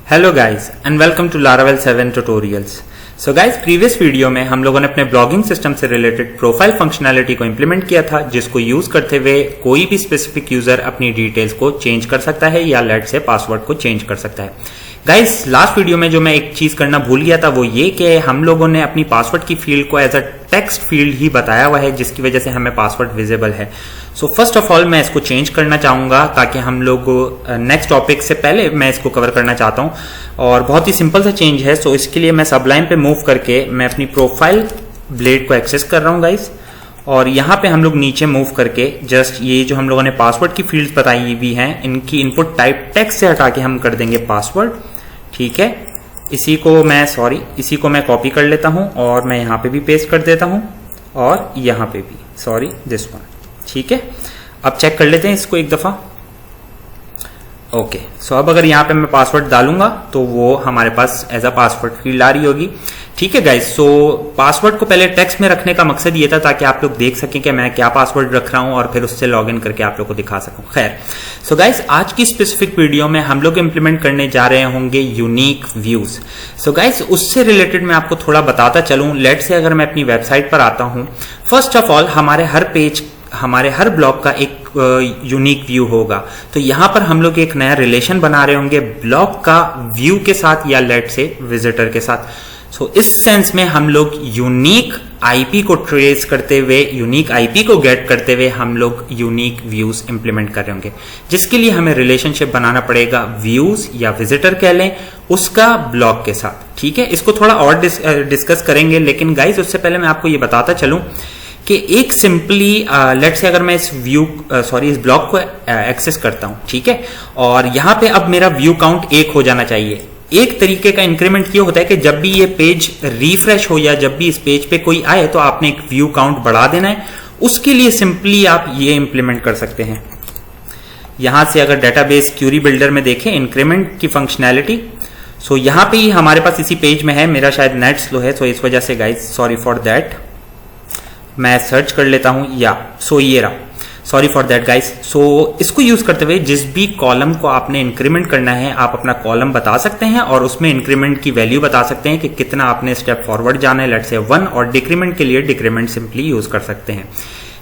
Hello guys and welcome to Laravel 7 tutorials. So guys, previous video में हम लोगों ने अपने ब्लॉगिंग सिस्टम से रिलेटेड प्रोफाइल फंक्शनैलिटी को इंप्लीमेंट किया था, जिसको यूज करते हुए कोई भी स्पेसिफिक यूजर अपनी डिटेल्स को चेंज कर सकता है या लेट से पासवर्ड को चेंज कर सकता है। गाइस, लास्ट वीडियो में जो मैं एक चीज करना भूल गया था वो ये कि हम लोगों ने अपनी पासवर्ड की फील्ड को एज अ टेक्स्ट फील्ड ही बताया हुआ है, जिसकी वजह से हमें पासवर्ड विजिबल है। सो फर्स्ट ऑफ ऑल मैं इसको चेंज करना चाहूंगा ताकि हम लोग नेक्स्ट टॉपिक से पहले मैं इसको कवर करना चाहता हूं और बहुत ही सिंपल सा चेंज है। सो इसके लिए मैं सबलाइन पे मूव करके मैं अपनी प्रोफाइल ब्लेड को एक्सेस कर रहा हूं गाइस, और यहाँ पे हम लोग नीचे मूव करके जस्ट ये जो हम लोगों ने पासवर्ड की फील्ड्स बताई हुई हैं, इनकी इनपुट टाइप टेक्स्ट से हटा के हम कर देंगे पासवर्ड। ठीक है, इसी को मैं कॉपी कर लेता हूं और मैं यहाँ पे भी पेस्ट कर देता हूं और यहाँ पे भी दिस वन। ठीक है, अब चेक कर लेते हैं इसको एक दफा। ओके, सो अब अगर यहाँ पे मैं पासवर्ड डालूंगा तो वो हमारे पास एज अ पासवर्ड फील्ड आ रही होगी। ठीक है गाइस, सो पासवर्ड को पहले टेक्स्ट में रखने का मकसद ये था ताकि आप लोग देख सकें कि मैं क्या पासवर्ड रख रहा हूं और फिर उससे लॉग इन करके आप लोग को दिखा सकूं। खैर, सो गाइस, आज की स्पेसिफिक वीडियो में हम लोग इंप्लीमेंट करने जा रहे होंगे यूनिक व्यूज। सो गाइस, उससे रिलेटेड मैं आपको थोड़ा बताता चलूं। लेट से अगर मैं अपनी वेबसाइट पर आता हूं, फर्स्ट ऑफ ऑल हमारे हर ब्लॉग का एक यूनिक व्यू होगा। तो यहां पर हम लोग एक नया रिलेशन बना रहे होंगे ब्लॉग का व्यू के साथ या लेट से विजिटर के साथ। सो इस सेंस में हम लोग यूनिक आईपी को ट्रेस करते हुए, यूनिक आईपी को गेट करते हुए हम लोग यूनिक व्यूज इंप्लीमेंट कर रहे होंगे, जिसके लिए हमें रिलेशनशिप बनाना पड़ेगा व्यूज या विजिटर कह लें उसका ब्लॉग के साथ। ठीक है, इसको थोड़ा और डिस्कस करेंगे, लेकिन गाइस उससे पहले मैं आपको ये बताता चलूं कि एक सिंपली लेट से अगर मैं इस ब्लॉग को एक्सेस करता हूं, ठीक है, और यहां पे अब मेरा व्यू काउंट 1 हो जाना चाहिए। एक तरीके का इंक्रीमेंट ये होता है कि जब भी ये पेज रिफ्रेश हो या जब भी इस पेज पे कोई आए तो आपने एक व्यू काउंट बढ़ा देना है। उसके लिए सिंपली आप ये इंप्लीमेंट कर सकते हैं। यहां से अगर डेटाबेस क्यूरी बिल्डर में देखें इंक्रीमेंट की फंक्शनैलिटी, सो यहां पे ही हमारे पास इसी पेज में है। मेरा शायद नेट स्लो है, सो इस वजह से गाइस सॉरी फॉर दैट। मैं सर्च कर लेता हूं ये रहा। Sorry for that guys. So इसको यूज करते हुए जिस भी कॉलम को आपने इंक्रीमेंट करना है, आप अपना कॉलम बता सकते हैं और उसमें इंक्रीमेंट की वैल्यू बता सकते हैं कि कितना आपने स्टेप फॉरवर्ड जाना है, लेट से 1, और डिक्रीमेंट के लिए डिक्रीमेंट सिंपली यूज कर सकते हैं।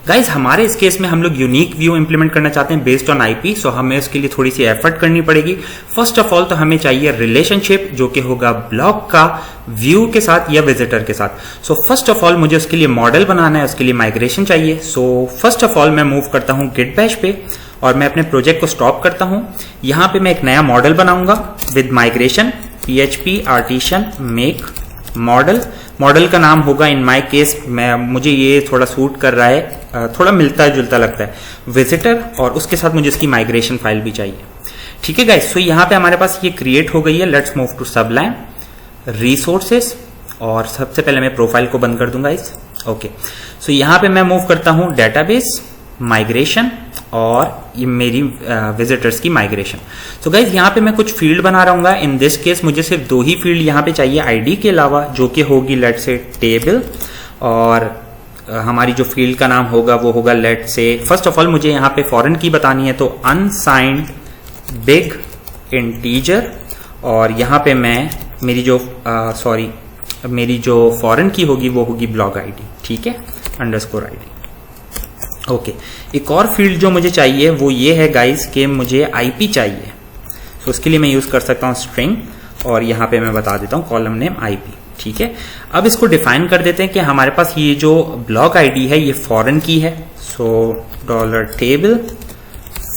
गाइज, हमारे इस केस में हम लोग यूनिक व्यू इंप्लीमेंट करना चाहते हैं बेस्ड ऑन आईपी, सो हमें उसके लिए थोड़ी सी एफर्ट करनी पड़ेगी। फर्स्ट ऑफ ऑल तो हमें चाहिए रिलेशनशिप जो कि होगा ब्लॉग का व्यू के साथ या विजिटर के साथ। सो फर्स्ट ऑफ ऑल मुझे उसके लिए मॉडल बनाना है, उसके लिए माइग्रेशन चाहिए। सो फर्स्ट ऑफ ऑल मैं मूव करता हूं गिट बैश पे और मैं अपने प्रोजेक्ट को स्टॉप करता हूं। यहां पे मैं एक नया मॉडल बनाऊंगा with migration PHP artisan make model का नाम होगा, इन माय केस मुझे ये थोड़ा सूट कर रहा है, थोड़ा मिलता जुलता लगता है, विजिटर, और उसके साथ मुझे इसकी माइग्रेशन फाइल भी चाहिए। ठीक है गाइस, सो यहाँ पे हमारे पास ये क्रिएट हो गई है। Let's move to sublime resources, और सबसे पहले मैं प्रोफाइल को बंद कर दूंगा इस। ओके, सो यहाँ पे मैं मूव करता हूँ डेटाबेस माइग्रेशन और ये मेरी विजिटर्स की माइग्रेशन। सो गाइज, यहाँ पे मैं कुछ फील्ड बना रहूंगा। इन दिस केस मुझे सिर्फ 2 ही फील्ड यहाँ पे चाहिए आईडी के अलावा, जो कि होगी लेट से टेबल, और हमारी जो फील्ड का नाम होगा वो होगा लेट से, फर्स्ट ऑफ ऑल मुझे यहाँ पे फॉरेन की बतानी है तो अनसाइंड बिग इंटीजर, और यहाँ पे मैं मेरी जो फॉरेन की होगी वो होगी ब्लॉग आईडी। ठीक है, अंडरस्कोर आईडी। ओके, एक और फील्ड जो मुझे चाहिए वो ये है गाइस कि मुझे आईपी चाहिए। तो उसके लिए मैं यूज कर सकता हूँ स्ट्रिंग, और यहाँ पे मैं बता देता हूँ कॉलम नेम आईपी। ठीक है, अब इसको डिफाइन कर देते हैं कि हमारे पास ये जो ब्लॉग आईडी है ये फॉरेन की है। सो $table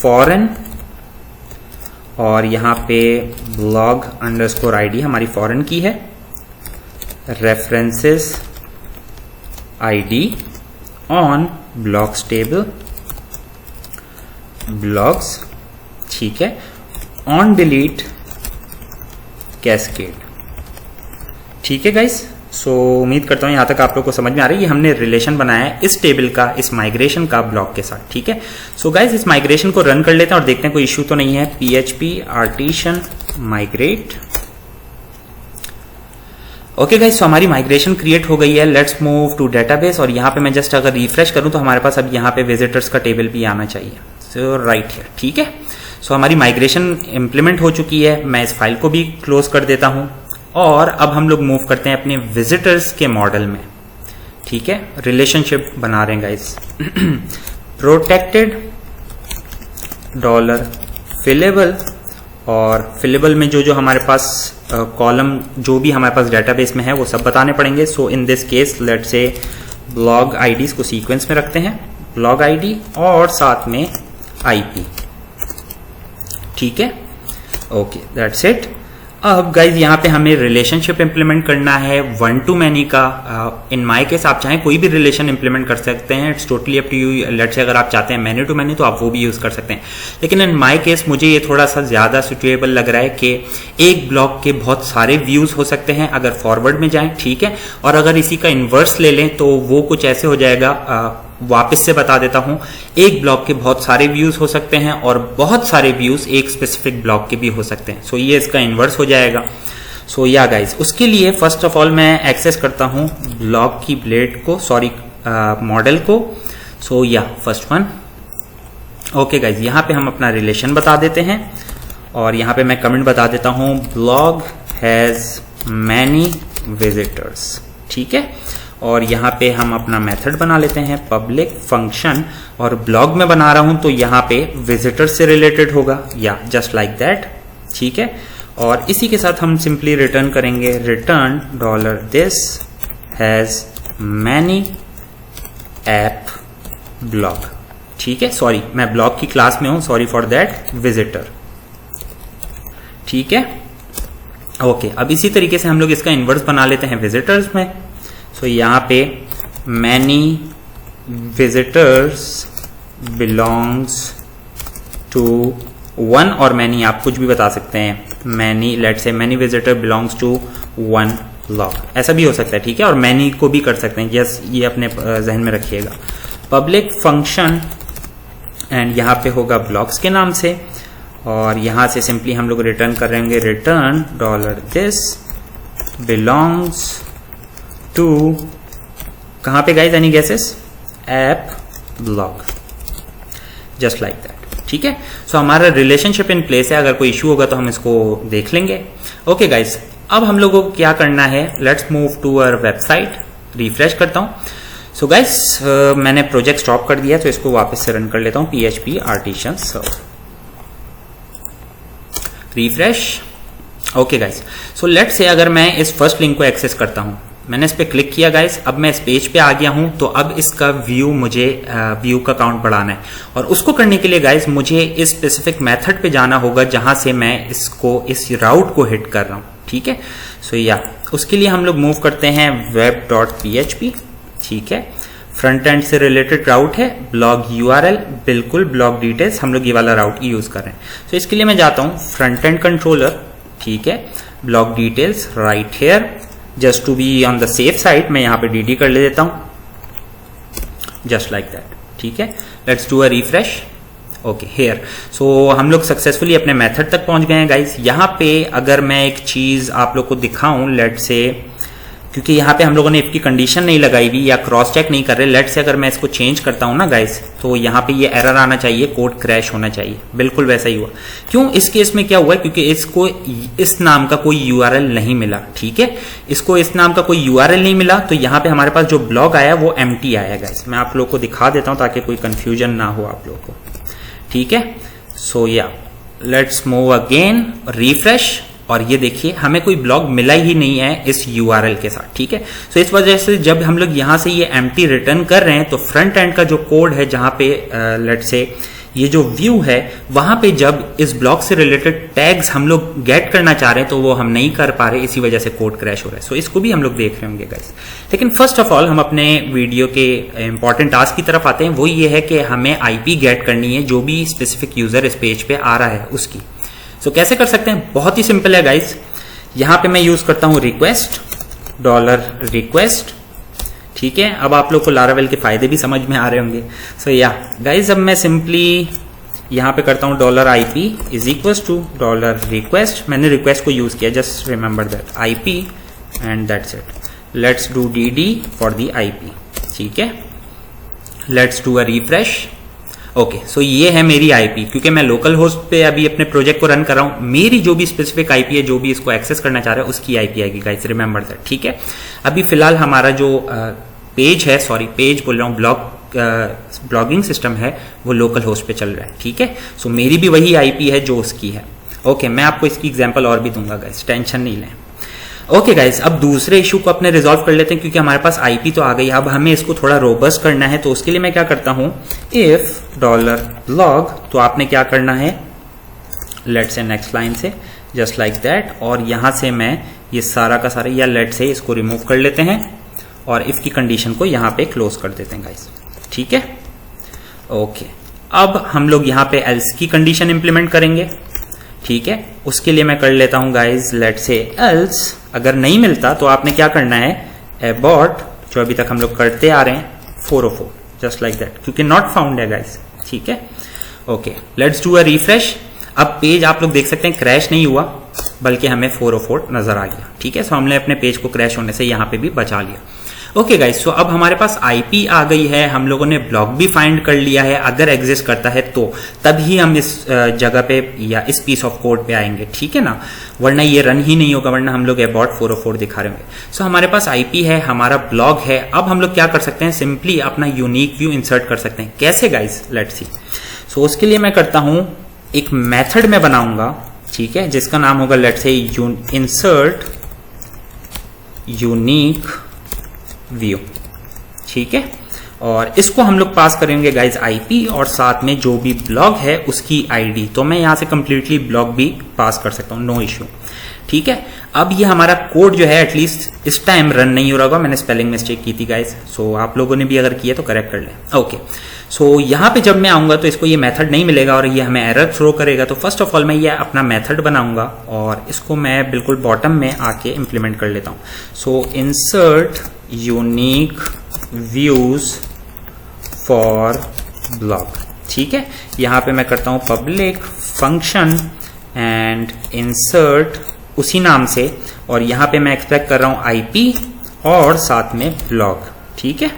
फॉरेन, और यहाँ पे ब्लॉग अंडरस्कोर आईडी हमारी फॉरेन की है, references ID on blogs table blogs. ठीक है, ऑन डिलीट कैस्केड। ठीक है गाइस, सो उम्मीद करता हूं यहां तक आप लोग को समझ में आ रही है। हमने रिलेशन बनाया है इस टेबल का, इस माइग्रेशन का ब्लॉग के साथ। ठीक है, सो गाइस इस माइग्रेशन को रन कर लेते हैं और देखते हैं कोई इश्यू तो नहीं है। PHP artisan migrate. Okay guys, so हमारी माइग्रेशन क्रिएट हो गई है। लेट्स मूव टू डेटाबेस, और यहाँ पे मैं जस्ट अगर रिफ्रेश करूं तो हमारे पास अब यहाँ पे विजिटर्स का टेबल भी आना चाहिए। सो राइट हियर। ठीक है, सो हमारी माइग्रेशन इम्प्लीमेंट हो चुकी है। मैं इस फाइल को भी क्लोज कर देता हूं और अब हम लोग मूव करते हैं अपने विजिटर्स के मॉडल में। ठीक है, रिलेशनशिप बना रहे हैं गाइस। प्रोटेक्टेड डॉलर फिलेबल, और फिलेबल में जो जो हमारे पास कॉलम जो भी हमारे पास डेटाबेस में है वो सब बताने पड़ेंगे। So in this case let's say blog IDs को सीक्वेंस में रखते हैं, ब्लॉग आईडी और साथ में आईपी। ठीक है, ओके दैट्स इट। अब गाइज यहाँ पे हमें रिलेशनशिप इंप्लीमेंट करना है वन टू मैनी का। इन माय केस आप चाहें कोई भी रिलेशन इंप्लीमेंट कर सकते हैं, it's totally up to you. Let's say अगर आप चाहते हैं मैनी टू मैनी तो आप वो भी यूज कर सकते हैं, लेकिन इन माय केस मुझे ये थोड़ा सा ज्यादा सुटेबल लग रहा है कि एक ब्लॉक के बहुत सारे व्यूज हो सकते हैं अगर फॉरवर्ड में जाएं। ठीक है, और अगर इसी का इन्वर्स ले लें तो वो कुछ ऐसे हो जाएगा, वापस से बता देता हूं, एक ब्लॉक के बहुत सारे व्यूज हो सकते हैं और बहुत सारे व्यूज एक स्पेसिफिक ब्लॉक के भी हो सकते हैं। सो ये इसका इन्वर्स हो जाएगा। सो या गाइज, उसके लिए फर्स्ट ऑफ ऑल मैं एक्सेस करता हूं ब्लॉक की ब्लेड को, सॉरी मॉडल को। सो या फर्स्ट वन। ओके गाइज, यहां पे हम अपना रिलेशन बता देते हैं और यहां पे मैं कमेंट बता देता हूं ब्लॉग हैज मैनी विजिटर्स। ठीक है, और यहाँ पे हम अपना मेथड बना लेते हैं पब्लिक फंक्शन, और ब्लॉग में बना रहा हूं तो यहाँ पे विजिटर से रिलेटेड होगा, या जस्ट लाइक दैट। ठीक है, और इसी के साथ हम सिंपली रिटर्न करेंगे return dollar this has many app blog. ठीक है, सॉरी मैं ब्लॉग की क्लास में हूं, सॉरी फॉर दैट, विजिटर। ठीक है, ओके। अब इसी तरीके से हम लोग इसका इन्वर्स बना लेते हैं विजिटर्स में। सो यहाँ पे many visitors belongs to one, और मैनी आप कुछ भी बता सकते हैं, many let's say many visitor belongs to one blog, ऐसा भी हो सकता है। ठीक है, और मैनी को भी कर सकते हैं, यस ये अपने जहन में रखिएगा। पब्लिक फंक्शन एंड यहाँ पे होगा ब्लॉक्स के नाम से, और यहां से सिंपली हम लोग रिटर्न करेंगे return dollar this belongs to, कहां पे guys, any guesses, app blog, just like that. ठीक है, सो हमारा रिलेशनशिप इन प्लेस है, अगर कोई इश्यू होगा तो हम इसको देख लेंगे। ओके गाइज, अब हम लोगों को क्या करना है, let's move to our website. Refresh करता हूं। सो गाइज मैंने प्रोजेक्ट स्टॉप कर दिया तो इसको वापस से रन कर लेता हूं, PHP artisan serve. Refresh. Okay guys, so let's say अगर मैं इस फर्स्ट लिंक को एक्सेस करता हूं, मैंने इस पे क्लिक किया गाइस, अब मैं इस पेज पे आ गया हूं, तो अब इसका व्यू मुझे व्यू का काउंट बढ़ाना है, और उसको करने के लिए गाइस मुझे इस स्पेसिफिक मेथड पे जाना होगा जहां से मैं इसको इस राउट को हिट कर रहा हूं। ठीक है, सो या उसके लिए हम लोग मूव करते हैं web.php। ठीक है, फ्रंट एंड से रिलेटेड राउट है, ब्लॉग URL बिल्कुल ब्लॉग डिटेल्स, हम लोग ये वाला राउट यूज कर रहे हैं। तो इसके लिए मैं जाता हूं फ्रंट एंड कंट्रोलर। ठीक है, blog details right here, just to be on the safe side मैं यहां पे DD कर ले देता हूं, जस्ट लाइक दैट। ठीक है, let's do a refresh. Okay here, so हम लोग सक्सेसफुली अपने मेथड तक पहुंच गए हैं गाइस। यहां पे अगर मैं एक चीज आप लोग को दिखाऊं, लेट से, क्योंकि यहाँ पे हम लोगों ने इफ की कंडीशन नहीं लगाई हुई या क्रॉस चेक नहीं कर रहे, लेट से अगर मैं इसको चेंज करता हूं ना गाइस, तो यहाँ पे ये एरर आना चाहिए, कोड क्रैश होना चाहिए, बिल्कुल वैसा ही हुआ। क्यों, इस केस में क्या हुआ है, क्योंकि इसको इस नाम का कोई URL नहीं मिला। ठीक है, इसको इस नाम का कोई URL नहीं मिला, तो यहाँ पे हमारे पास जो ब्लॉग आया वो एम्प्टी आया गाइस। मैं आप लोग को दिखा देता हूं ताकि कोई कंफ्यूजन ना हो आप लोग को। ठीक है, सो या लेट्स मूव अगेन, रिफ्रेश, और ये देखिए हमें कोई ब्लॉग मिला ही नहीं है इस URL के साथ। ठीक है, सो इस वजह से जब हम लोग यहां से ये एम्प्टी रिटर्न कर रहे हैं तो फ्रंट एंड का जो कोड है, जहां पे लेट से ये जो व्यू है, वहां पे जब इस ब्लॉक से रिलेटेड टैग्स हम लोग गेट करना चाह रहे हैं तो वो हम नहीं कर पा रहे, इसी वजह से कोड क्रैश हो रहा है। सो इसको भी हम लोग देख रहे होंगे गाइस। लेकिन फर्स्ट ऑफ ऑल हम अपने वीडियो के इंपॉर्टेंट टास्क की तरफ आते हैं, वो ये है कि हमें IP गेट करनी है जो भी स्पेसिफिक यूजर इस पेज पे आ रहा है उसकी। सो कैसे कर सकते हैं, बहुत ही सिंपल है गाइस। यहां पे मैं यूज करता हूं रिक्वेस्ट डॉलर रिक्वेस्ट। ठीक है, अब आप लोग को लारावेल के फायदे भी समझ में आ रहे होंगे। सो या गाइस, अब मैं सिंपली यहां पे करता हूं $IP is equal to dollar request. मैंने रिक्वेस्ट को यूज किया, just remember that, IP and that's it. Let's do DD for the IP। ठीक है, let's do a refresh. Okay, so ये है मेरी आईपी। क्योंकि मैं लोकल होस्ट पे अभी अपने प्रोजेक्ट को रन कर रहा हूं, मेरी जो भी स्पेसिफिक आईपी है, जो भी इसको एक्सेस करना चाह रहा है, उसकी आईपी आएगी गाइस, रिमेंबर दैट। ठीक है, अभी फिलहाल हमारा जो पेज है, सॉरी पेज बोल रहा हूँ, ब्लॉगिंग सिस्टम है, वो लोकल होस्ट पे चल रहा है। ठीक है, सो मेरी भी वही आईपी है जो उसकी है। ओके, मैं आपको इसकी एग्जांपल और भी दूंगा गाइस, टेंशन नहीं लें। ओके गाइस, अब दूसरे इशू को अपने रिजॉल्व कर लेते हैं, क्योंकि हमारे पास आईपी तो आ गई। अब हमें इसको थोड़ा रोबस्ट करना है, तो उसके लिए मैं क्या करता हूं, इफ $log, तो आपने क्या करना है, लेट्स से नेक्स्ट लाइन से जस्ट लाइक दैट, और यहां से मैं ये सारा का सारा, या लेट से इसको रिमूव कर लेते हैं और इफ की कंडीशन को यहां पे क्लोज कर देते हैं गाइस। ठीक है, ओके, अब हम लोग यहां पे एल्स की कंडीशन इंप्लीमेंट करेंगे। ठीक है, उसके लिए मैं कर लेता हूं गाइस, लेट से एल्स, अगर नहीं मिलता तो आपने क्या करना है, एबॉर्ट, जो अभी तक हम लोग करते आ रहे हैं, 404 जस्ट लाइक दैट, क्योंकि नॉट फाउंड है गाइस। ठीक है, okay, let's do a refresh. अब पेज आप लोग देख सकते हैं क्रैश नहीं हुआ, बल्कि हमें 404 नजर आ गया। ठीक है, सो हमने अपने पेज को क्रैश होने से यहां पे भी बचा लिया। ओके गाइस, सो अब हमारे पास आईपी आ गई है, हम लोगों ने ब्लॉक भी फाइंड कर लिया है। अगर एग्जिस्ट करता है तो तभी हम इस जगह पे या इस पीस ऑफ कोड पे आएंगे। ठीक है ना, वरना ये रन ही नहीं होगा, वरना हम लोग अबाउट 404 दिखा रहे होंगे। सो हमारे पास आईपी है, हमारा ब्लॉग है। अब हम लोग क्या कर सकते हैं, सिंपली अपना यूनिक व्यू इंसर्ट कर सकते हैं। कैसे गाइस, लेट्स सी। सो उसके लिए मैं करता हूं, एक मेथड में बनाऊंगा, ठीक है, जिसका नाम होगा let's say insert unique view. ठीक है, और इसको हम लोग पास करेंगे गाइज आईपी, और साथ में जो भी ब्लॉग है उसकी आईडी। तो मैं यहां से कंप्लीटली ब्लॉग भी पास कर सकता हूं, नो इश्यू। ठीक है, अब ये हमारा कोड जो है एटलीस्ट इस टाइम रन नहीं हो रहा होगा, मैंने स्पेलिंग मिस्टेक की थी गाइज, सो आप लोगों ने भी अगर किया तो करेक्ट कर लें। ओके, सो यहां पे जब मैं आऊंगा तो इसको ये मेथड नहीं मिलेगा और ये हमें एरर थ्रो करेगा। तो फर्स्ट ऑफ ऑल मैं ये अपना मेथड बनाऊंगा और इसको मैं बिल्कुल बॉटम में आके इंप्लीमेंट कर लेता हूं। So insert unique views for blog. ठीक है, यहां पे मैं करता हूं पब्लिक फंक्शन एंड इंसर्ट उसी नाम से, और यहां पे मैं एक्सपेक्ट कर रहा हूं आईपी और साथ में ब्लॉग। ठीक है,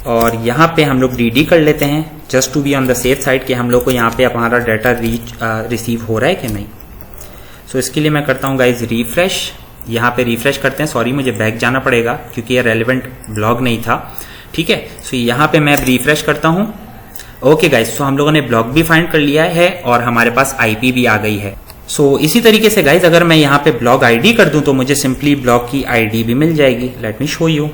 और यहां पे हम लोग dd कर लेते हैं, just to be on the safe side कि हम लोग को यहां पे हमारा डाटा रिसीव हो रहा है कि नहीं। सो इसके लिए मैं करता हूं गाइज रिफ्रेश, यहां पे रिफ्रेश करते हैं। सॉरी, मुझे बैक जाना पड़ेगा क्योंकि ये रेलिवेंट ब्लॉग नहीं था। ठीक है, सो यहां पे मैं रिफ्रेश करता हूं। ओके गाइज, सो हम लोगों ने ब्लॉग भी फाइंड कर लिया है और हमारे पास आईपी भी आ गई है। सो इसी तरीके से गाइज अगर मैं यहाँ पे ब्लॉग आईडी कर दूं तो मुझे सिंपली ब्लॉग की आईडी भी मिल जाएगी। Let me show you,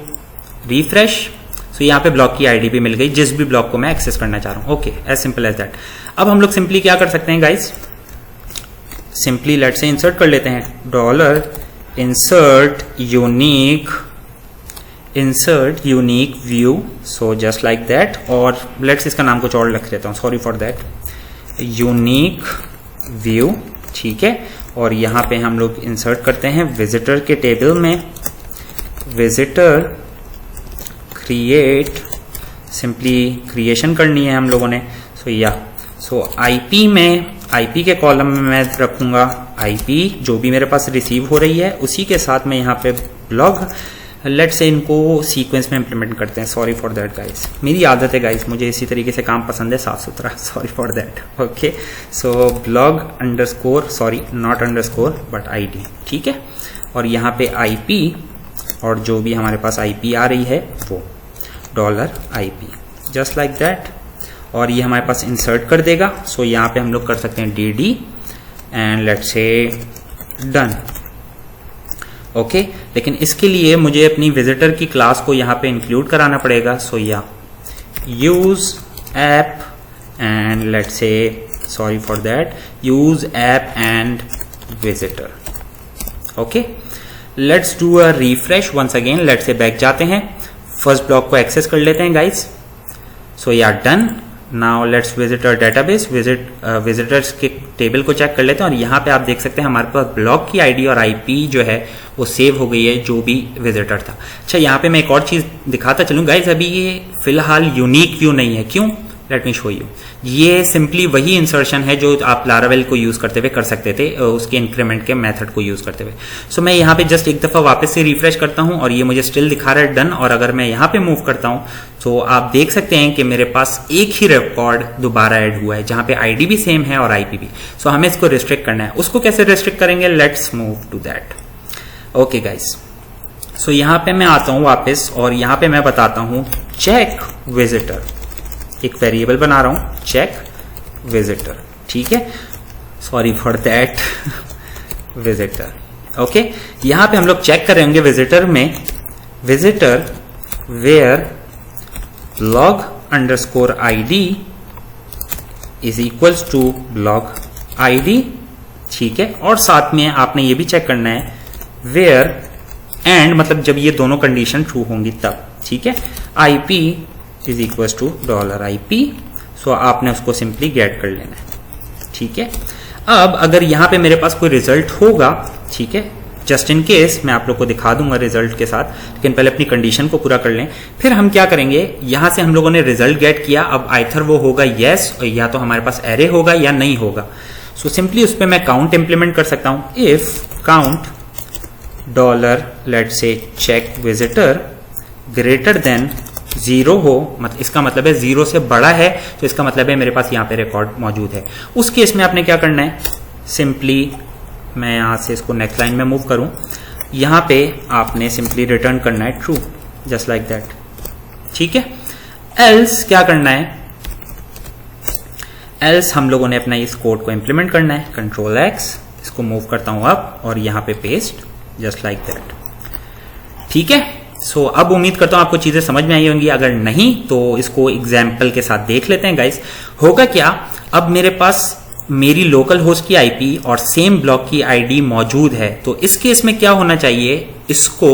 refresh. So यहाँ पे ब्लॉग की आईडी भी मिल गई जिस भी ब्लॉग को मैं एक्सेस करना चाह रहा हूँ। Okay, as simple as that. अब हम लोग सिंपली क्या कर सकते हैं गाइज, सिंपली लेट से इंसर्ट कर लेते हैं insert unique view, so just like that, और लेट्स इसका नाम कुछ और रख देता हूँ, sorry for that, unique view. ठीक है, और यहाँ पे हम लोग इंसर्ट करते हैं विजिटर के टेबल में, विजिटर क्रिएट, सिंपली क्रिएशन करनी है हम लोगों ने। सो आईपी में, आईपी के कॉलम में मैं रखूंगा आईपी जो भी मेरे पास रिसीव हो रही है, उसी के साथ में यहाँ पे ब्लॉग। लेट से इनको सीक्वेंस में इंप्लीमेंट करते हैं, सॉरी फॉर दैट गाइस, मेरी आदत है गाइस, मुझे इसी तरीके से काम पसंद है, साफ सुथरा, sorry for that. Okay, so blog underscore, sorry not underscore but ID. ठीक है, और यहाँ पे आईपी, और जो भी हमारे पास आईपी आ रही है वो $IP, जस्ट लाइक दैट, और ये हमारे पास इंसर्ट कर देगा। सो यहाँ पे हम लोग कर सकते हैं dd एंड लेट्स से डन। ओके, लेकिन इसके लिए मुझे अपनी विजिटर की क्लास को यहाँ पे इंक्लूड कराना पड़ेगा। So yeah use app and let's say, sorry for that, use app and visitor. Okay, let's do a refresh once again, let's say back जाते हैं, फर्स्ट ब्लॉक को एक्सेस कर लेते हैं गाइस। सो या done. Now let's visit our database, visitors के table को check कर लेते हैं, और यहाँ पे आप देख सकते हैं हमारे पास ब्लॉग की आईडी और आईपी जो है वो सेव हो गई है, जो भी विजिटर था। अच्छा, यहाँ पे मैं एक और चीज दिखाता चलूँ गाइज, अभी ये फिलहाल यूनिक व्यू नहीं है, क्यों? Late me show you. ये सिंपली वही इंसर्शन है जो आप लारावेल को यूज करते हुए कर सकते थे, उसके इंक्रीमेंट के मेथड को यूज करते हुए। सो मैं यहाँ पे जस्ट एक दफा वापस से रिफ्रेश करता हूँ और ये मुझे स्टिल दिखा रहा है डन। और अगर मैं यहाँ पे मूव करता हूँ तो आप देख सकते हैं कि मेरे पास एक ही रिकॉर्ड दोबारा ऐड हुआ है जहां पे आईडी भी सेम है और आईपी भी। सो हमें इसको रिस्ट्रिक्ट करना है। उसको कैसे रिस्ट्रिक्ट करेंगे, let's move to that. Okay guys, so यहाँ पे मैं आता हूं वापस और यहाँ पे मैं बताता हूं चेक विजिटर, एक वेरिएबल बना रहा हूं चेक विजिटर, ठीक है, sorry for that visitor. Okay, यहां पे हम लोग चेक कर रहे होंगे विजिटर में visitor where log underscore id is equals to log id, ठीक है। और साथ में आपने ये भी चेक करना है where and, मतलब जब ये दोनों कंडीशन ट्रू होंगी तब, ठीक है। ip is equals to $ip, सो आपने उसको सिंपली गेट कर लेना है, ठीक है। अब अगर यहां पे मेरे पास कोई रिजल्ट होगा, ठीक है, जस्ट इन केस मैं आप लोग को दिखा दूंगा रिजल्ट के साथ, लेकिन पहले अपनी कंडीशन को पूरा कर लें। फिर हम क्या करेंगे, यहां से हम लोगों ने रिजल्ट गेट किया, अब आइथर वो होगा येस, या तो हमारे पास एरे होगा या नहीं होगा। सो सिंपली उस पर मैं काउंट इंप्लीमेंट कर सकता हूं। इफ काउंट डॉलर लेट से चेक विजिटर ग्रेटर देन 0 हो, मतलब इसका मतलब है 0 से बड़ा है, तो इसका मतलब है मेरे पास यहाँ पे रिकॉर्ड मौजूद है। उस केस में आपने क्या करना है, सिंपली मैं यहां से इसको नेक्स्ट लाइन में मूव करूं, यहां पे आपने सिंपली रिटर्न करना है ट्रू, जस्ट लाइक दैट, ठीक है। एल्स क्या करना है, एल्स हम लोगों ने अपना इस कोड को इंप्लीमेंट करना है। कंट्रोल एक्स, इसको मूव करता हूं अप और यहां पे पेस्ट, जस्ट लाइक दैट, ठीक है। सो अब उम्मीद करता हूं आपको चीजें समझ में आई होंगी, अगर नहीं तो इसको एग्जाम्पल के साथ देख लेते हैं गाइस। होगा क्या, अब मेरे पास मेरी लोकल होस्ट की आईपी और सेम ब्लॉक की आईडी मौजूद है, तो इस केस में क्या होना चाहिए, इसको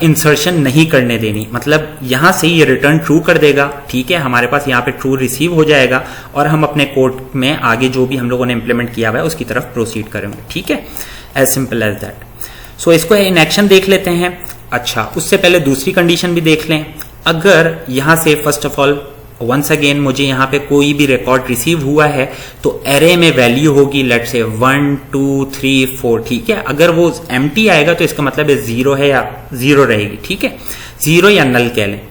इंसर्शन नहीं करने देनी, मतलब यहां से ये रिटर्न ट्रू कर देगा, ठीक है। हमारे पास यहाँ पे ट्रू रिसीव हो जाएगा और हम अपने कोड में आगे जो भी हम लोगों ने इंप्लीमेंट किया हुआ है उसकी तरफ प्रोसीड करेंगे, ठीक है, एज सिंपल एज दैट। सो इसको इन एक्शन देख लेते हैं। अच्छा, उससे पहले दूसरी कंडीशन भी देख लें। अगर यहां से first of all once again मुझे यहाँ पे कोई भी रिकॉर्ड रिसीव हुआ है तो एरे में वैल्यू होगी लेट से 1 2 3 4, ठीक है। अगर वो एम्प्टी आएगा तो इसका मतलब है 0 है या 0 रहेगी, ठीक है, 0 या नल कह लें।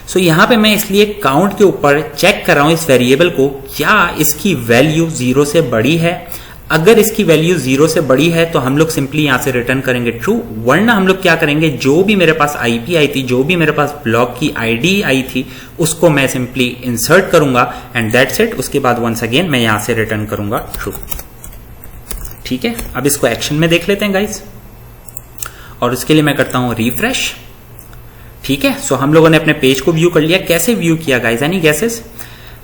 सो यहाँ पे मैं इसलिए काउंट के ऊपर चेक कर रहा हूं इस वेरिएबल को, क्या इसकी वैल्यू 0 से बड़ी है। अगर इसकी वैल्यू 0 से बड़ी है तो हम लोग सिंपली यहां से रिटर्न करेंगे ट्रू, वरना हम लोग क्या करेंगे, जो भी मेरे पास आईपी आई थी, जो भी मेरे पास ब्लॉक की आईडी आई थी, उसको मैं सिंपली इंसर्ट करूंगा एंड दैट्स इट। उसके बाद वंस अगेन मैं यहां से रिटर्न करूंगा ट्रू, ठीक है। अब इसको एक्शन में देख लेते हैं गाइस, और उसके लिए मैं करता हूं रिफ्रेश, ठीक है। सो हम लोगों ने अपने पेज को व्यू कर लिया। कैसे व्यू किया गाइस, एनी गेसेस?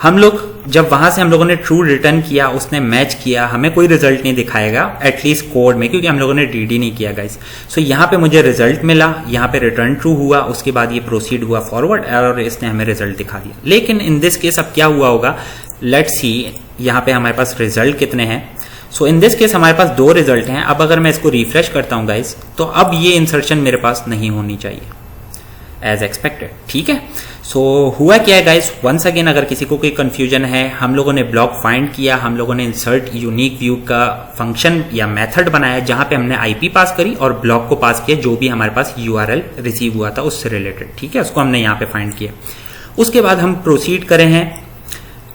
हम लोग जब वहां से हम लोगों ने ट्रू रिटर्न किया, उसने मैच किया, हमें कोई रिजल्ट नहीं दिखाएगा एटलीस्ट कोड में, क्योंकि हम लोगों ने डीडी नहीं किया गाइस। सो यहाँ पे मुझे रिजल्ट मिला, यहाँ पे रिटर्न ट्रू हुआ, उसके बाद ये प्रोसीड हुआ फॉरवर्ड और इसने हमें रिजल्ट दिखा दिया। लेकिन इन दिस केस अब क्या हुआ होगा, लेट्स सी यहाँ पे हमारे पास रिजल्ट कितने हैं। सो इन दिस केस हमारे पास 2 रिजल्ट हैं। अब अगर मैं इसको रिफ्रेश करता हूं गाइस, तो अब ये इंसर्शन मेरे पास नहीं होनी चाहिए एज एक्सपेक्टेड, ठीक है। सो हुआ क्या है गाइस, वंस अगेन अगर किसी को कोई कंफ्यूजन है, हम लोगों ने ब्लॉक फाइंड किया, हम लोगों ने इंसर्ट यूनिक व्यू का फंक्शन या मेथड बनाया जहां पे हमने आईपी पास करी और ब्लॉक को पास किया जो भी हमारे पास यूआरएल रिसीव हुआ था उससे रिलेटेड, ठीक है, उसको हमने यहाँ पे फाइंड किया। उसके बाद हम प्रोसीड करे हैं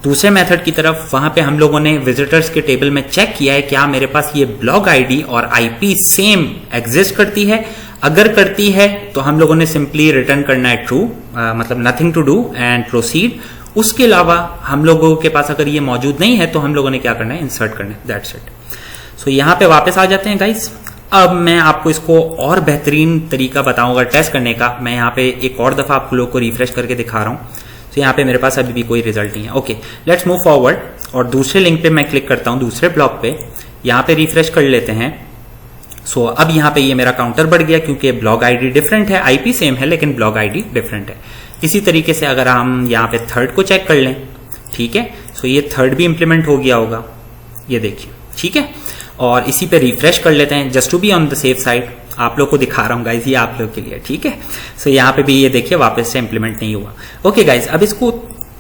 दूसरे मेथड की तरफ। वहां पे हम लोगों ने विजिटर्स के टेबल में चेक किया है क्या मेरे पास ये ब्लॉक आईडी और आईपी सेम एग्जिस्ट करती है। अगर करती है तो हम लोगों ने सिंपली रिटर्न करना है ट्रू, मतलब nothing to do and proceed. उसके अलावा हम लोगों के पास अगर ये मौजूद नहीं है तो हम लोगों ने क्या करना है, इंसर्ट करना है, दैट्स इट। सो यहाँ पे वापस आ जाते हैं गाइस। अब मैं आपको इसको और बेहतरीन तरीका बताऊंगा टेस्ट करने का। मैं यहाँ पे एक और दफा आप लोग को रिफ्रेश करके दिखा रहा हूँ। तो यहाँ पे मेरे पास अभी भी कोई रिजल्ट नहीं है। ओके, लेट्स मूव फॉरवर्ड और दूसरे लिंक पे मैं क्लिक करता हूँ, दूसरे ब्लॉक पे, यहाँ पे रिफ्रेश कर लेते हैं। सो अब यहाँ पे ये मेरा काउंटर बढ़ गया क्योंकि ब्लॉग आईडी डिफरेंट है, आईपी सेम है लेकिन ब्लॉग आईडी डिफरेंट है। इसी तरीके से अगर हम यहाँ पे थर्ड को चेक कर लें, ठीक है, सो ये थर्ड भी इंप्लीमेंट हो गया होगा, ये देखिए, ठीक है। और इसी पे रिफ्रेश कर लेते हैं just to be on the safe side. आप लोग को दिखा रहा हूँ गाइज, ये आप लोग के लिए, ठीक है। सो यहाँ पे भी ये देखिए वापस से इंप्लीमेंट नहीं हुआ। ओके गाइज, अब इसको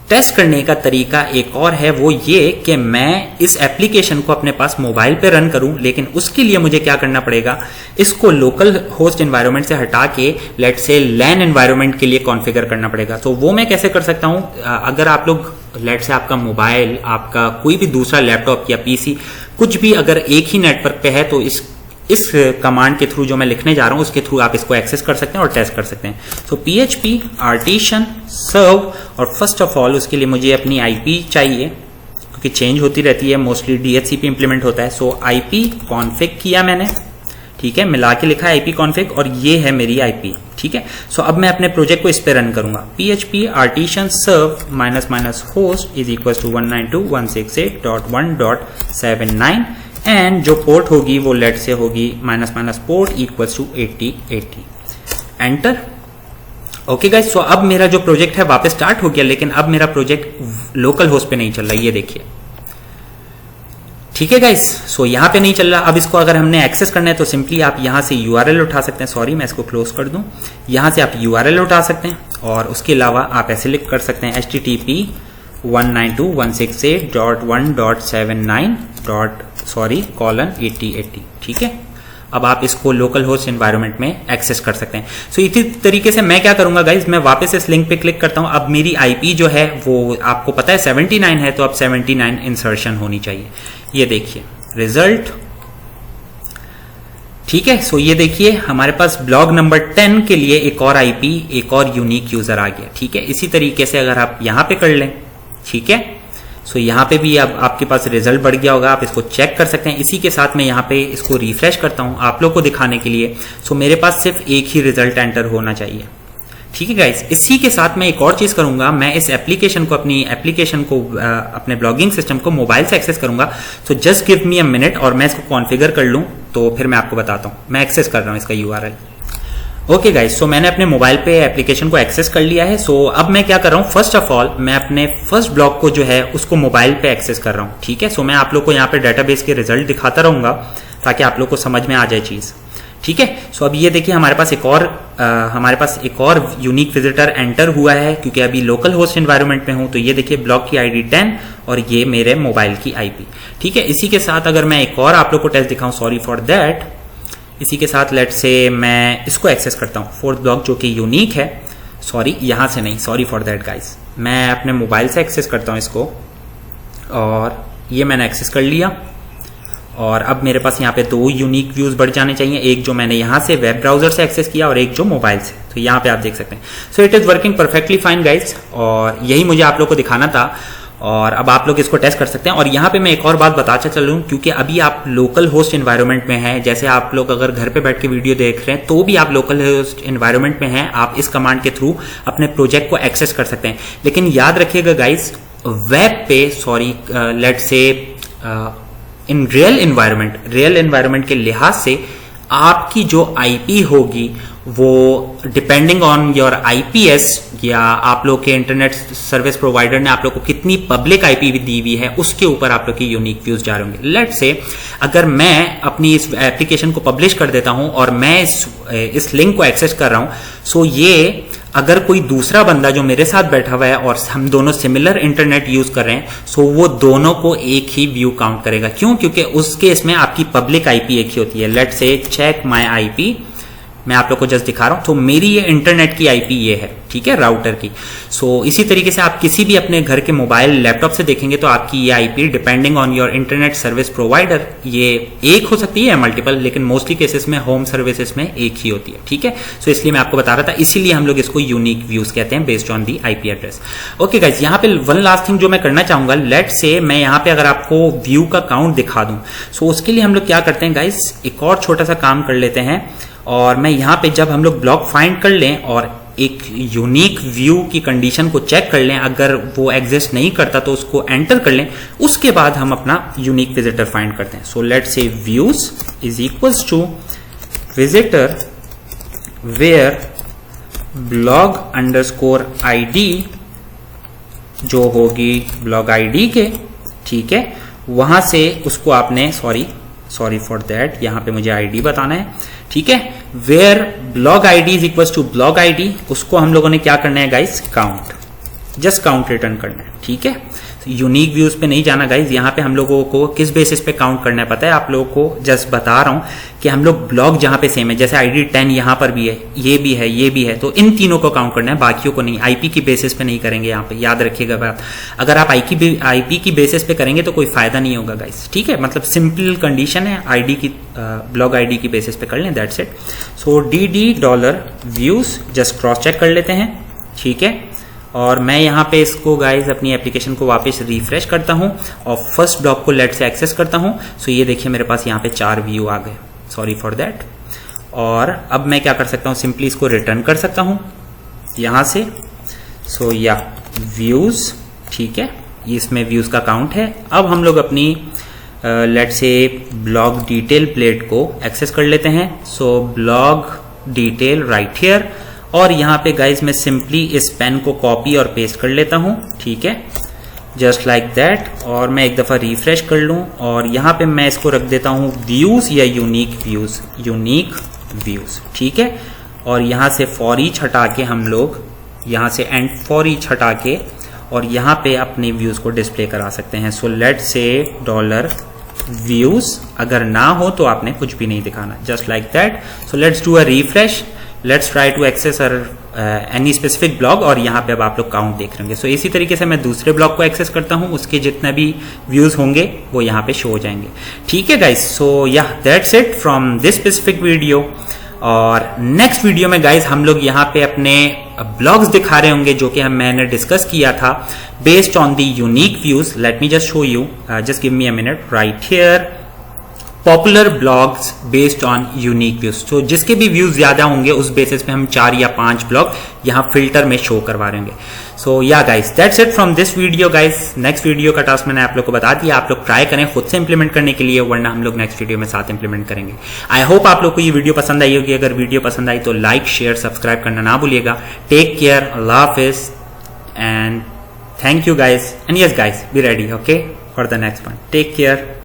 टेस्ट करने का तरीका एक और है, वो ये कि मैं इस एप्लीकेशन को अपने पास मोबाइल पे रन करूं, लेकिन उसके लिए मुझे क्या करना पड़ेगा, इसको लोकल होस्ट एनवायरनमेंट से हटा के लेट्स से लैन एनवायरनमेंट के लिए कॉन्फ़िगर करना पड़ेगा। तो वो मैं कैसे कर सकता हूं, अगर आप लोग लेट्स से आपका मोबाइल, आपका कोई भी दूसरा लैपटॉप या पीसी कुछ भी अगर एक ही नेटवर्क पे है, तो इस कमांड के थ्रू जो मैं लिखने जा रहा हूं उसके थ्रू आप इसको एक्सेस कर सकते हैं और टेस्ट कर सकते हैं। तो PHP artisan serve, और फर्स्ट ऑफ ऑल उसके लिए मुझे अपनी IP चाहिए क्योंकि चेंज होती रहती है, मोस्टली DHCP इंप्लीमेंट होता है। सो IP कॉन्फ़िग किया मैंने, ठीक है, मिला के लिखा है IP कॉन्फ़िग, और ये है मेरी IP, ठीक है। सो अब मैं अपने प्रोजेक्ट को इस पे रन करूंगा। PHP artisan serve --host is equals to 192.168.1.79 and जो पोर्ट होगी वो लेट से होगी --पोर्ट equals to 8080। Enter. Okay guys, so अब मेरा जो प्रोजेक्ट है वापस स्टार्ट हो गया, लेकिन अब मेरा प्रोजेक्ट लोकल होस्ट पे नहीं चल रहा है, ये देखिए, ठीक है गाइस। सो यहां पे नहीं चल रहा। अब इसको अगर हमने एक्सेस करना है तो सिंपली आप यहां से URL उठा सकते हैं। सॉरी, मैं इसको क्लोज कर दूं। यहां से आप URL उठा सकते हैं, और उसके अलावा आप ऐसे लिख कर सकते हैं HTTP 192.168.1.79.8080, ठीक है। अब आप इसको लोकल होस्ट एनवायरनमेंट में एक्सेस कर सकते हैं। सो इसी तरीके से मैं क्या करूंगा गाइज, मैं वापस इस लिंक पे क्लिक करता हूं। अब मेरी IP जो है वो आपको पता है 79 है, तो अब 79 इंसर्शन होनी चाहिए। ये देखिए रिजल्ट, ठीक है। सो ये देखिए हमारे पास ब्लॉग नंबर 10 के लिए एक और IP, एक और यूनिक यूजर आ गया, ठीक है। इसी तरीके से अगर आप यहां पे कर लें, ठीक है, सो यहाँ पे भी अब आपके पास रिजल्ट बढ़ गया होगा, आप इसको चेक कर सकते हैं। इसी के साथ मैं यहाँ पे इसको रिफ्रेश करता हूँ आप लोग को दिखाने के लिए। सो मेरे पास सिर्फ एक ही रिजल्ट एंटर होना चाहिए, ठीक है गाइस। इसी के साथ मैं एक और चीज करूंगा, मैं इस एप्लीकेशन को अपने ब्लॉगिंग सिस्टम को मोबाइल से एक्सेस करूंगा। So just give me a minute, और मैं इसको कॉन्फ़िगर कर लूं तो फिर मैं आपको बताता हूं। मैं एक्सेस कर रहा हूं इसका URL। ओके गाइस, सो मैंने अपने मोबाइल पे एप्लीकेशन को एक्सेस कर लिया है। सो अब मैं क्या कर रहा हूँ, फर्स्ट ऑफ ऑल मैं अपने फर्स्ट ब्लॉग को जो है उसको मोबाइल पे एक्सेस कर रहा हूँ, ठीक है। सो मैं आप लोग को यहाँ पे डेटाबेस के रिजल्ट दिखाता रहूंगा ताकि आप लोग को समझ में आ जाए चीज, ठीक है। सो अब ये देखिए हमारे पास एक और यूनिक विजिटर एंटर हुआ है, क्योंकि अभी लोकल होस्ट एनवायरनमेंट में हूं। तो ये देखिए ब्लॉग की ID 10 और ये मेरे मोबाइल की IP, ठीक है। इसी के साथ अगर मैं एक और आप लोग को टेस्ट दिखाऊं, सॉरी फॉर दैट, इसी के साथ लेट से मैं इसको एक्सेस करता हूँ, फोर्थ ब्लॉक जो कि यूनिक है। सॉरी, यहां से नहीं, सॉरी फॉर दैट गाइस, मैं अपने मोबाइल से एक्सेस करता हूँ इसको, और ये मैंने एक्सेस कर लिया। और अब मेरे पास यहाँ पे 2 यूनिक व्यूज बढ़ जाने चाहिए, एक जो मैंने यहाँ से वेब ब्राउजर से एक्सेस किया और एक जो मोबाइल से। तो यहाँ पे आप देख सकते हैं। So it is working perfectly fine guys, और यही मुझे आप लोग को दिखाना था। और अब आप लोग इसको टेस्ट कर सकते हैं। और यहाँ पे मैं एक और बात बताता चलूं, क्योंकि अभी आप लोकल होस्ट एनवायरनमेंट में हैं, जैसे आप लोग अगर घर पे बैठ के वीडियो देख रहे हैं तो भी आप लोकल होस्ट एनवायरनमेंट में हैं, आप इस कमांड के थ्रू अपने प्रोजेक्ट को एक्सेस कर सकते हैं। लेकिन याद रखिएगा गाइस, वेब पे let's say in real environment के लिहाज से आपकी जो IP होगी वो डिपेंडिंग ऑन योर IPS, या आप लोग के इंटरनेट सर्विस प्रोवाइडर ने आप लोग को कितनी पब्लिक IP दी हुई है, उसके ऊपर आप लोग की यूनिक व्यूज जा रहे होंगे। लेट्स से अगर मैं अपनी इस एप्लीकेशन को पब्लिश कर देता हूं और मैं इस लिंक को एक्सेस कर रहा हूं, सो ये अगर कोई दूसरा बंदा जो मेरे साथ बैठा हुआ है और हम दोनों सिमिलर इंटरनेट यूज कर रहे हैं, सो वो दोनों को एक ही व्यू काउंट करेगा। क्यों? क्योंकि उस केस में आपकी पब्लिक IP एक ही होती है। Let's say check my IP, मैं आप लोग को जस्ट दिखा रहा हूं। तो मेरी ये इंटरनेट की IP ये है, ठीक है, राउटर की। सो इसी तरीके से आप किसी भी अपने घर के मोबाइल लैपटॉप से देखेंगे तो आपकी ये IP depending on your internet service provider, ये एक हो सकती है मल्टीपल, लेकिन मोस्टली केसेस में होम सर्विसेज में एक ही होती है, ठीक है। सो इसलिए मैं आपको बता रहा था, इसीलिए हम लोग इसको यूनिक व्यूज कहते हैं based on the IP address. Okay guys, यहाँ पे वन लास्ट थिंग जो मैं करना चाहूंगा, लेट से मैं यहाँ पे अगर आपको व्यू का काउंट दिखा दूं, सो उसके लिए हम लोग क्या करते हैं गाइस, एक और छोटा सा काम कर लेते हैं। और मैं यहाँ पे जब हम लोग ब्लॉक फाइंड कर लें और एक यूनिक व्यू की कंडीशन को चेक कर लें, अगर वो एग्जिस्ट नहीं करता तो उसको एंटर कर लें, उसके बाद हम अपना यूनिक विजिटर फाइंड करते हैं। So let's say views is equals to visitor where blog underscore ID जो होगी ब्लॉग ID के, ठीक है, वहां से उसको आपने सॉरी फॉर दैट, यहां पे मुझे ID बताना है, ठीक है। Where blog ID is equal to blog ID, उसको हम लोगों ने क्या करना है guys, count, just count return करना है, ठीक है। यूनिक व्यूज पे नहीं जाना गाइज, यहाँ पे हम लोगों को किस बेसिस पे काउंट करना है पता है आप लोगों को, जस्ट बता रहा हूँ कि हम लोग ब्लॉक जहाँ पे सेम है, जैसे आईडी 10 यहाँ पर भी है, ये भी है, ये भी है, तो इन तीनों को काउंट करना है, बाकियों को नहीं। आईपी की बेसिस पे नहीं करेंगे यहाँ पे, याद रखिएगा बात। अगर आप आईपी की बेसिस पे करेंगे तो कोई फायदा नहीं होगा गाइज, ठीक है। मतलब सिंपल कंडीशन है, आईडी की ब्लॉग आईडी की बेसिस पे कर लें, that's it. So $views just cross check कर लेते हैं, ठीक है। और मैं यहाँ पे इसको गाइज अपनी एप्लीकेशन को वापस रिफ्रेश करता हूँ और फर्स्ट ब्लॉक को लेट से एक्सेस करता हूँ। सो ये देखिए मेरे पास यहाँ पे 4 व्यू आ गए, सॉरी फॉर दैट। और अब मैं क्या कर सकता हूँ, सिंपली इसको रिटर्न कर सकता हूँ यहाँ से। सो या व्यूज, ठीक है, इसमें व्यूज का काउंट है। अब हम लोग अपनी लेट से ब्लॉग डिटेल प्लेट को एक्सेस कर लेते हैं। So blog detail right here, और यहाँ पे गाइज मैं सिंपली इस पेन को कॉपी और पेस्ट कर लेता हूँ, ठीक है, जस्ट लाइक दैट। और मैं एक दफा रिफ्रेश कर लूँ और यहाँ पे मैं इसको रख देता हूँ व्यूज या यूनिक व्यूज, ठीक है। और यहाँ से फॉर ईच हटा के हम लोग यहाँ से एंड फॉर ईच हटा के और यहाँ पे अपने व्यूज को डिस्प्ले करा सकते हैं। सो लेट से $व्यूज, अगर ना हो तो आपने कुछ भी नहीं दिखाना, just like that. So let's do a refresh, let's try to access any specific blog, और यहाँ पे अब आप लोग काउंट देख रहे होंगे। सो इसी तरीके से मैं दूसरे ब्लॉग को एक्सेस करता हूँ, उसके जितने भी व्यूज होंगे वो यहाँ पे शो हो जाएंगे, ठीक है गाइज। सो या that's it from this specific video. और नेक्स्ट वीडियो में गाइज हम लोग यहाँ पे अपने ब्लॉग्स दिखा रहे होंगे जो कि मैंने डिस्कस किया था based on the unique views. Let me just show you, just give me a minute right here, popular blogs based on unique views. तो जिसके भी व्यूज ज्यादा होंगे उस बेसिस पे हम 4 या 5 ब्लॉग यहाँ फिल्टर में शो करवा रहे होंगे। सो या guys that's it from this video guys. Next video का टास्क मैंने आप लोग को बता दिया, आप लोग ट्राई करें खुद से इंप्लीमेंट करने के लिए, वरना हम लोग नेक्स्ट वीडियो में साथ इंप्लीमेंट करेंगे। आई होप आप लोग को ये वीडियो पसंद आई होगी। अगर वीडियो पसंद आई तो लाइक शेयर सब्सक्राइब करना ना भूलिएगा। टेक केयर, अल्लाह हाफिज and thank you guys. And yes guys, be ready okay for the next one. Take care.